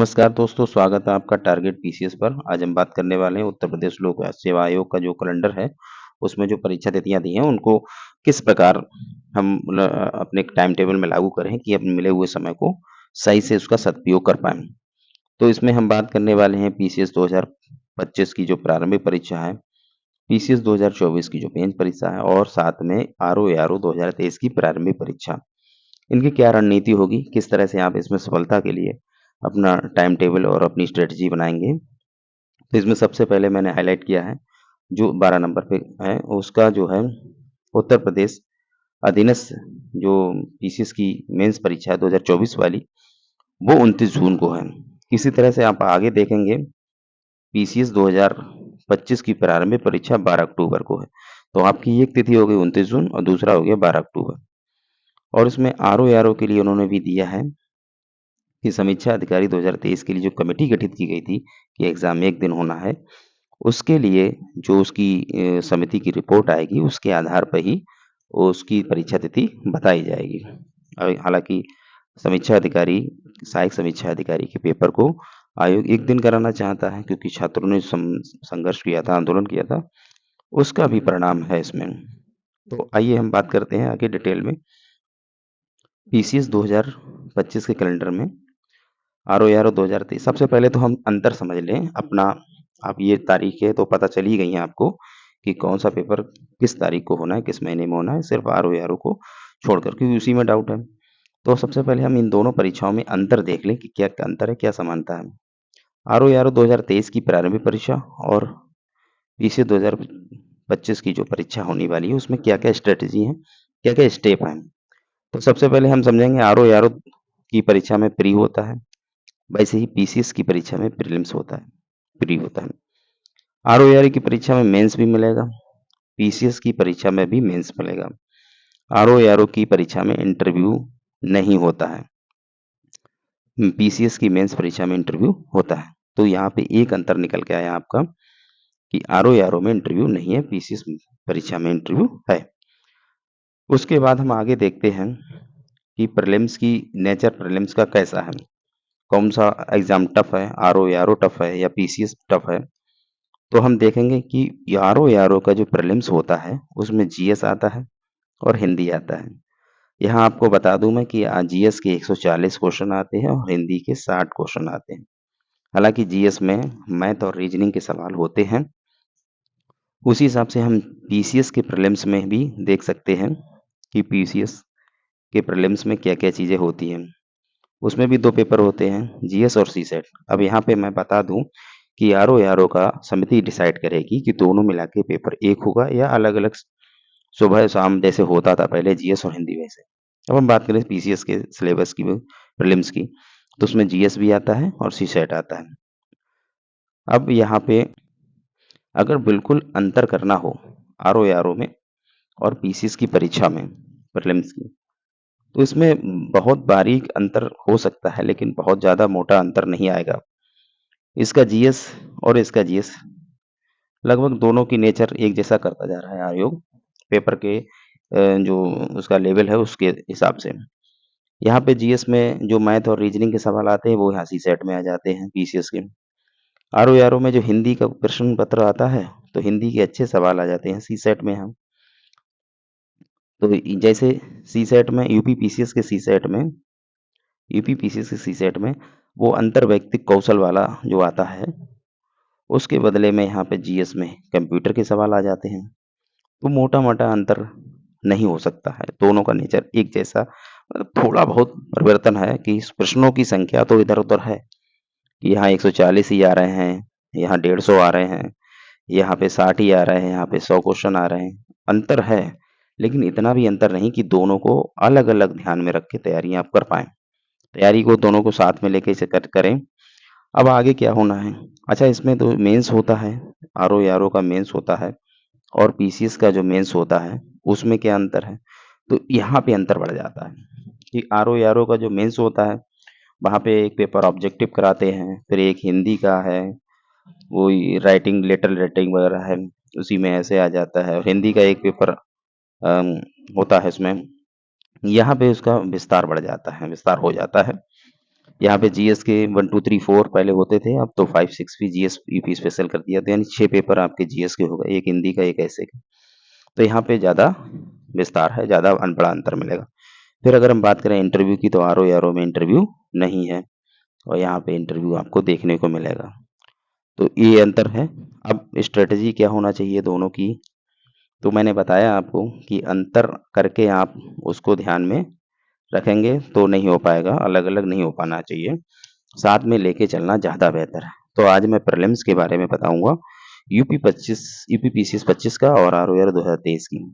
नमस्कार दोस्तों, स्वागत है आपका टारगेट पीसीएस पर। आज हम बात करने वाले हैं उत्तर प्रदेश लोक सेवा आयोग का जो कैलेंडर है, उसमें जो परीक्षा तिथियाँ दी हैं, उनको किस प्रकार हम अपने टाइम टेबल में लागू करें कि अपने मिले हुए समय को सही से उसका सदुपयोग कर पाएँ। तो इसमें हम बात करने वाले हैं पीसीएस 2025 की जो प्रारंभिक परीक्षा है, पीसीएस 2024 की जो मेन परीक्षा है और साथ में आरओ-एआरओ 2023 की प्रारंभिक परीक्षा। इनकी क्या रणनीति होगी, किस तरह से आप इसमें सफलता के लिए अपना टाइम टेबल और अपनी स्ट्रेटजी बनाएँगे। तो इसमें सबसे पहले मैंने हाइलाइट किया है, जो 12 नंबर पे है, उसका जो है उत्तर प्रदेश अधीनस्थ जो पीसीएस की मेंस परीक्षा है 2024 वाली, वो 29 जून को है। इसी तरह से आप आगे देखेंगे, पीसीएस 2025 की प्रारंभिक परीक्षा 12 अक्टूबर को है। तो आपकी एक तिथि हो गई 29 जून और दूसरा हो गया 12 अक्टूबर। और इसमें आरओ-एआरओ के लिए उन्होंने भी दिया है कि समीक्षा अधिकारी 2023 के लिए जो कमेटी गठित की गई थी कि एग्ज़ाम 1 दिन होना है, उसके लिए जो उसकी समिति की रिपोर्ट आएगी, उसके आधार पर ही उसकी परीक्षा तिथि बताई जाएगी। हालाँकि समीक्षा अधिकारी सहायक समीक्षा अधिकारी के पेपर को आयोग 1 दिन कराना चाहता है, क्योंकि छात्रों ने संघर्ष किया था, आंदोलन किया था, उसका भी परिणाम है इसमें। तो आइए हम बात करते हैं आगे डिटेल में। पीसीएस 2025 के कैलेंडर में आरओ-एआरओ 2023। सबसे पहले तो हम अंतर समझ लें अपना। अब ये तारीखें तो पता चल ही गई हैं आपको कि कौन-सा पेपर किस तारीख को होना है, किस महीने में होना है, सिर्फ़ आरओ-एआरओ को छोड़कर, क्योंकि उसी में डाउट है। तो सबसे पहले हम इन दोनों परीक्षाओं में अंतर देख लें कि क्या अंतर है, क्या समानता है। आरओ-एआरओ 2023 की प्रारंभिक परीक्षा और पीसीएस 2025 की जो परीक्षा होने वाली है, उसमें क्या-क्या स्ट्रैटेजी है, क्या-क्या स्टेप हैं। तो सबसे पहले हम समझेंगे आरओ-एआरओ की परीक्षा में प्री होता है। वैसे ही पीसीएस की परीक्षा में प्रीलिम्स होता है, प्री होता है। आरओ-एआरओ की परीक्षा में मेंस भी मिलेगा, पीसीएस की परीक्षा में भी मेंस मिलेगा। आरओ-एआरओ की परीक्षा में इंटरव्यू नहीं होता है। पीसीएस की मेंस परीक्षा में इंटरव्यू होता है। तो यहाँ पे एक अंतर निकल के आया आपका कि आरओ-एआरओ में इंटरव्यू नहीं है, पीसीएस परीक्षा में इंटरव्यू है। उसके बाद हम आगे देखते हैं कि प्रीलिम्स की नेचर प्रीलिम्स का कैसा है। कौन-सा एग्ज़ाम टफ है, आरओ-एआरओ टफ है या पीसीएस टफ है। तो हम देखेंगे कि आरओ-एआरओ का जो प्रीलिम्स होता है, उसमें जीएस आता है और हिंदी आता है। यहाँ आपको बता दूँ मैं कि जीएस के 140 क्वेश्चन आते हैं और हिंदी के 60 क्वेश्चन आते हैं। हालाँकि जीएस में मैथ और रीजनिंग के सवाल होते हैं। उसी हिसाब से हम पीसीएस के प्रीलिम्स में भी देख सकते हैं कि पीसीएस के प्रीलिम्स में क्या-क्या चीज़ें होती हैं। उसमें भी 2 पेपर होते हैं, जीएस और सीसेट। अब यहाँ पे मैं बता दूँ कि आरओ-एआरओ का समिति डिसाइड करेगी कि दोनों मिला के पेपर एक होगा या अलग-अलग सुबह-शाम जैसे होता था पहले जीएस और हिंदी वैसे। अब हम बात करें पीसीएस के सिलेबस की प्रीलिम्स की, तो उसमें जीएस भी आता है और सीसेट आता है। अब यहाँ पे अगर बिल्कुल अंतर करना हो आरओ-एआरओ में और पीसीएस की परीक्षा में प्रीलिम्स की, तो इसमें बहुत बारीक अंतर हो सकता है, लेकिन बहुत ज़्यादा मोटा अंतर नहीं आएगा। इसका जीएस और इसका जीएस लगभग दोनों की नेचर एक जैसा करता जा रहा है आयोग, पेपर के जो उसका लेवल है उसके हिसाब से। यहाँ पे जीएस में जो मैथ और रीजनिंग के सवाल आते हैं, वो यहाँ सीसेट में आ जाते हैं पीसीएस के। आरओ-एआरओ में जो हिंदी का प्रश्न पत्र आता है, तो हिंदी के अच्छे सवाल आ जाते हैं सीसेट में यहाँ। तो जैसे सीसेट में यूपी पीसीएस के सीसेट में वो अंतर्वैयक्तिक कौशल वाला जो आता है, उसके बदले में यहाँ पे जीएस में कंप्यूटर के सवाल आ जाते हैं। तो मोटा-मोटा अंतर नहीं हो सकता है, दोनों का नेचर एक जैसा, मतलब थोड़ा बहुत परिवर्तन है कि इस प्रश्नों की संख्या तो इधर-उधर है, कि यहाँ 140 ही आ रहे हैं, यहाँ 150 आ रहे हैं, यहाँ पे 60 ही आ रहे हैं, यहाँ पे 100 क्वेश्चन आ रहे हैं। अंतर है, लेकिन इतना भी अंतर नहीं कि दोनों को अलग-अलग ध्यान में रख के तैयारियाँ आप कर पाएँ। तैयारी को दोनों को साथ में लेके इसे करें। अब आगे क्या होना है? अच्छा, इसमें तो मेंस होता है, आरओ-एआरओ का मेंस होता है और पीसीएस का जो मेंस होता है, उसमें क्या अंतर है? तो यहाँ पे अंतर बढ़ जाता है कि आरओ-एआरओ का जो मेंस होता है, वहाँ पे एक पेपर ऑब्जेक्टिव कराते हैं, फिर एक हिंदी का है, वही राइटिंग, लेटर राइटिंग वगैरह है, उसी में ऐसे आ जाता है और हिंदी का एक पेपर अम, होता है इसमें। यहाँ पे उसका विस्तार बढ़ जाता है, विस्तार हो जाता है। यहाँ पे जीएस के 1, 2, 3, 4 पहले होते थे, अब तो 5, 6 भी जीएस यूपी स्पेशल कर दिया, तो यानी 6 पेपर आपके जीएस के हो गए, एक हिंदी का, एक ऐसे का। तो यहाँ पे ज़्यादा विस्तार है, ज़्यादा बड़ा अंतर मिलेगा। फिर अगर हम बात करें इंटरव्यू की, तो आरओ में इंटरव्यू नहीं है और यहाँ पे इंटरव्यू आपको देखने को मिलेगा। तो ये अंतर है। अब स्ट्रेटजी क्या होना चाहिए दोनों की, तो मैंने बताया आपको कि अंतर करके आप उसको ध्यान में रखेंगे तो नहीं हो पाएगा, अलग-अलग नहीं हो पाना चाहिए, साथ में लेके चलना ज़्यादा बेहतर है। तो आज मैं प्रीलिम्स के बारे में बताऊँगा, यूपी पीसीएस 25 का और आरओ 2023 की।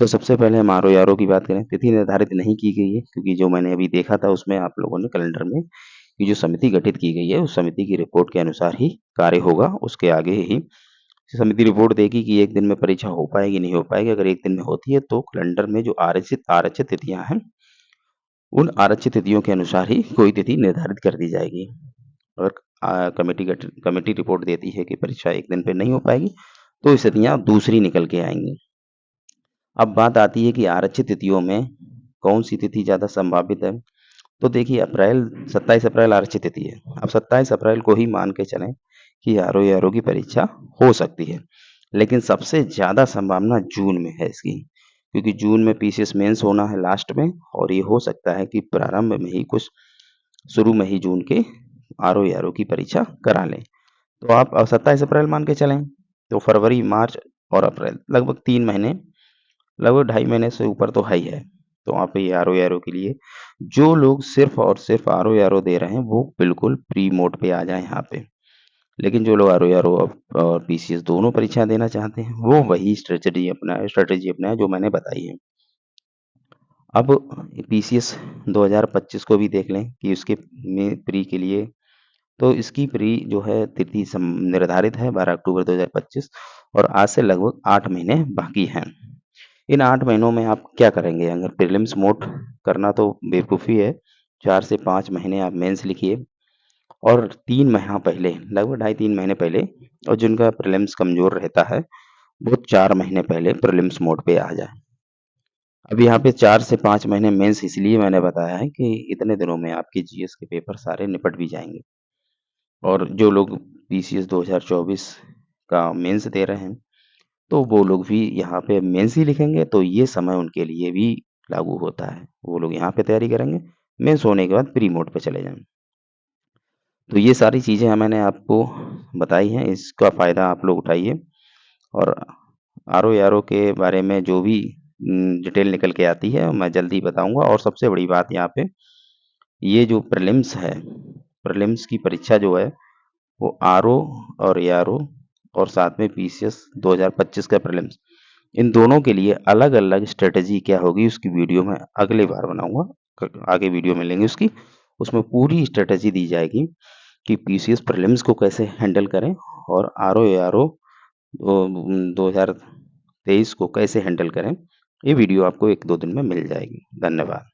तो सबसे पहले हम आरओ की बात करें, तिथि निर्धारित नहीं की गई है क्योंकि जो मैंने अभी देखा था उसमें आप लोगों ने कैलेंडर में कि जो समिति गठित की गई है, उस समिति की रिपोर्ट के अनुसार ही कार्य होगा, उसके आगे ही समिति रिपोर्ट देगी कि 1 दिन में परीक्षा हो पाएगी, नहीं हो पाएगी। अगर 1 दिन में होती है तो कैलेंडर में जो आरक्षित तिथियाँ हैं, उन आरक्षित तिथियों के अनुसार ही कोई तिथि निर्धारित कर दी जाएगी। अगर कमेटी रिपोर्ट देती है कि परीक्षा 1 दिन पे नहीं हो पाएगी, तो स्थितियाँ दूसरी निकल के आएँगी। अब बात आती है कि आरक्षित तिथियों में कौन-सी तिथि ज़्यादा संभावित है? तो देखिए 27 अप्रैल आरक्षित तिथि है। अब 27 अप्रैल को ही मान के चलें कि आरओ की परीक्षा हो सकती है। लेकिन सबसे ज़्यादा संभावना जून में है इसकी, क्योंकि जून में पीसीएस मेंस होना है लास्ट में और ये हो सकता है कि प्रारंभ में ही कुछ शुरू में ही जून के आरओ की परीक्षा करा लें। तो आप 27 अप्रैल मान के चलें, तो फरवरी, मार्च और अप्रैल लगभग 3 महीने, लगभग 2.5 महीने से ऊपर तो है ही है। तो वहाँ पे ये आरओ के लिए जो लोग सिर्फ़ और सिर्फ़ आरओ दे रहे हैं, वो बिल्कुल प्री मोड पे आ जाएँ यहाँ पे। लेकिन जो लोग आरओ और पीसीएस दोनों परीक्षाएँ देना चाहते हैं, वो वही स्ट्रैटेजी अपनाएँ जो मैंने बताई है। अब पीसीएस 2025 को भी देख लें कि उसके में प्री के लिए, तो इसकी प्री जो है तिथि निर्धारित है 12 अक्टूबर 2025 और आज से लगभग 8 महीने बाकी हैं। इन 8 महीनों में आप क्या करेंगे? अगर प्रीलिम्स मोड करना तो बेवकूफ़ी है, 4 से 5 महीने आप मेंस लिखिए और 3 महीना पहले, लगभग ढाई 3 महीने पहले, और जिनका प्रीलिम्स कमज़ोर रहता है, वो 4 महीने पहले प्रीलिम्स मोड पे आ जाएँ। अब यहाँ पे 4 से 5 महीने मेंस इसलिए मैंने बताया है कि इतने दिनों में आपके जीएस के पेपर सारे निपट भी जाएँगे। और जो लोग पीसीएस 2024 का मेंस दे रहे हैं, तो वो लोग भी यहाँ पे मेंस ही लिखेंगे, तो ये समय उनके लिए भी लागू होता है। वो लोग यहाँ पे तैयारी करेंगे, मेंस होने के बाद प्री मोड पे चले जाएँगे। तो ये सारी चीज़ें मैंने आपको बताई हैं, इसका फ़ायदा आप लोग उठाइए और आरओ के बारे में जो भी डिटेल निकल के आती है, मैं जल्दी बताऊँगा। और सबसे बड़ी बात यहाँ पे, ये जो प्रीलिम्स है, प्रीलिम्स की परीक्षा जो है, वो आरओ और एआरओ और साथ में पीसीएस 2025 का प्रीलिम्स, इन दोनों के लिए अलग-अलग स्ट्रैटेजी क्या होगी उसकी वीडियो मैं अगली बार बनाऊँगा। आगे वीडियो मिलेंगी उसकी, उसमें पूरी स्ट्रैटेजी दी जाएगी कि पीसीएस प्रीलिम्स को कैसे हैंडल करें और आरओ 2023 को कैसे हैंडल करें। ये वीडियो आपको 1-2 दिन में मिल जाएगी। धन्यवाद।